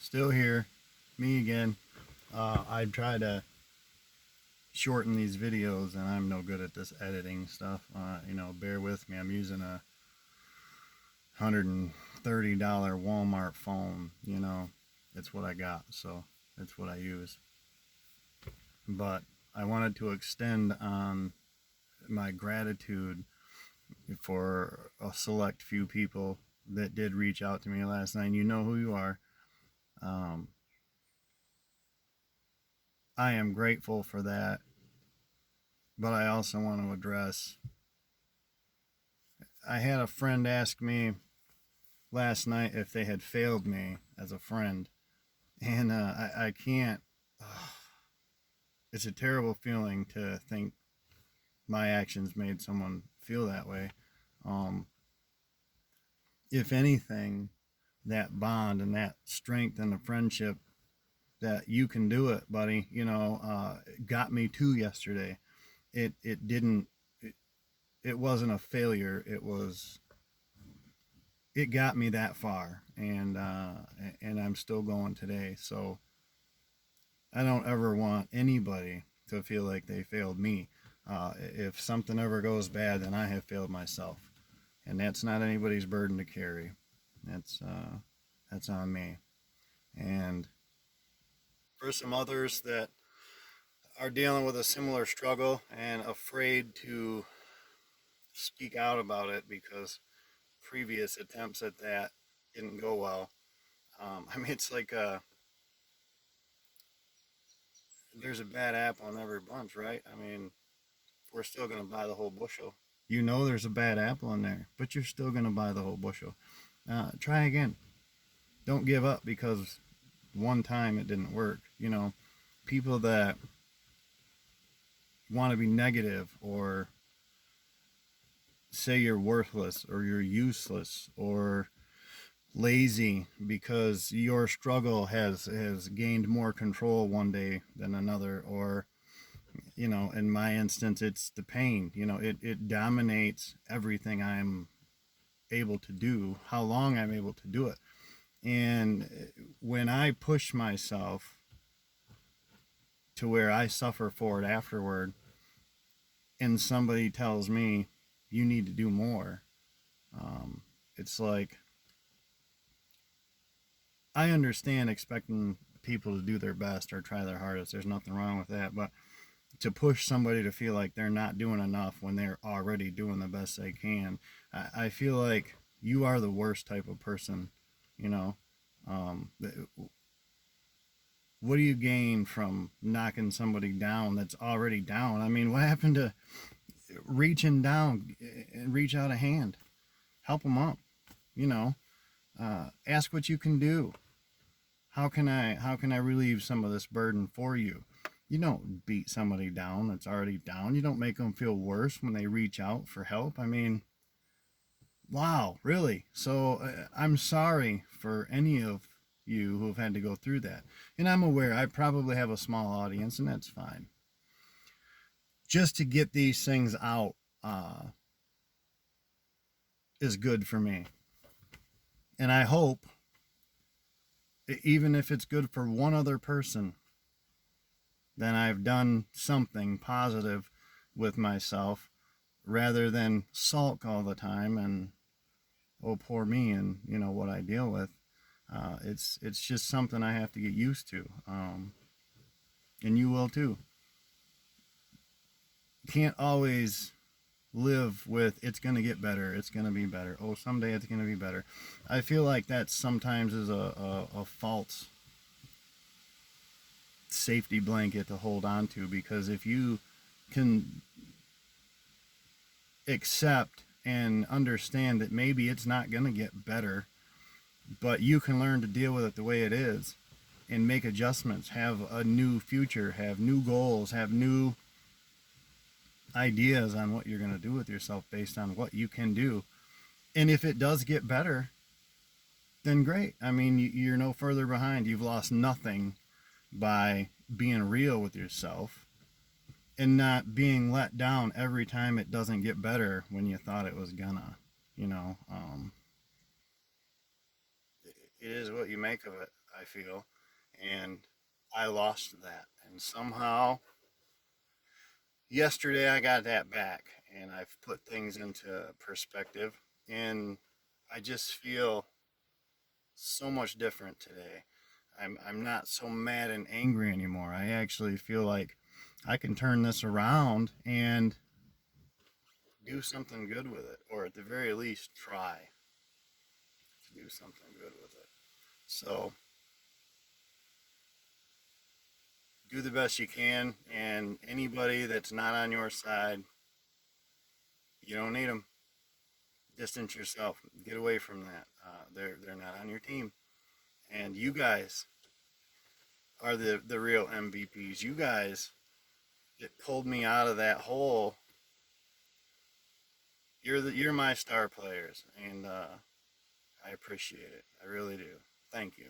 Still here, me again. I try to shorten these videos, and I'm no good at this editing stuff. Bear with me. I'm using a $130 Walmart phone. It's what I got, so it's what I use. But I wanted to extend on my gratitude for a select few people that did reach out to me last night. You know who you are. Um, I am grateful for that, but I also want to address. I had a friend ask me last night if they had failed me as a friend, and I can't. It's a terrible feeling to think my actions made someone feel that way. Um, if anything, that bond and that strength and the friendship that you can do it, buddy, got me to yesterday. It didn't. It wasn't a failure. It got me that far, and I'm still going today. So I don't ever want anybody to feel like they failed me. If something ever goes bad, then I have failed myself, and that's not anybody's burden to carry. That's on me. And for some others that are dealing with a similar struggle and afraid to speak out about it because previous attempts at that didn't go well. It's like there's a bad apple in every bunch, right? We're still going to buy the whole bushel. You know there's a bad apple in there, but you're still going to buy the whole bushel. Try again. Don't give up because one time it didn't work. People that want to be negative or say you're worthless or you're useless or lazy because your struggle has gained more control one day than another, or in my instance it's the pain. It dominates everything I'm able to do, how long I'm able to do it. And when I push myself to where I suffer for it afterward, and somebody tells me you need to do more, it's like I understand expecting people to do their best or try their hardest. There's nothing wrong with that. But to push somebody to feel like they're not doing enough when they're already doing the best they can, I feel like you are the worst type of person. You know, um, what do you gain from knocking somebody down that's already down? What happened to reaching down and reach out a hand, help them up? You know, ask what you can do. How can I relieve some of this burden for you? You don't beat somebody down that's already down. You don't make them feel worse when they reach out for help. Wow, really? So I'm sorry for any of you who have had to go through that. And I'm aware I probably have a small audience, and that's fine. Just to get these things out is good for me. And I hope, even if it's good for one other person, then I've done something positive with myself rather than sulk all the time and, oh, poor me, and what I deal with. It's just something I have to get used to, and you will too. Can't always live with it's going to get better, it's going to be better, oh, someday it's going to be better. I feel like that sometimes is a false safety blanket to hold on to, because if you can accept and understand that maybe it's not going to get better, but you can learn to deal with it the way it is and make adjustments, have a new future, have new goals, have new ideas on what you're going to do with yourself based on what you can do. And if it does get better, then great. You're no further behind. You've lost nothing by being real with yourself and not being let down every time it doesn't get better when you thought it was gonna. You know, um, it is what you make of it, I feel. And I lost that. And somehow, yesterday I got that back and I've put things into perspective. And I just feel so much different today. I'm not so mad and angry anymore. I actually feel like I can turn this around and do something good with it, or at the very least, try to do something good with it. So do the best you can, and anybody that's not on your side, you don't need them. Distance yourself. Get away from that. They're not on your team, and you guys are the real MVPs. You guys that pulled me out of that hole. You're my star players, and I appreciate it. I really do. Thank you.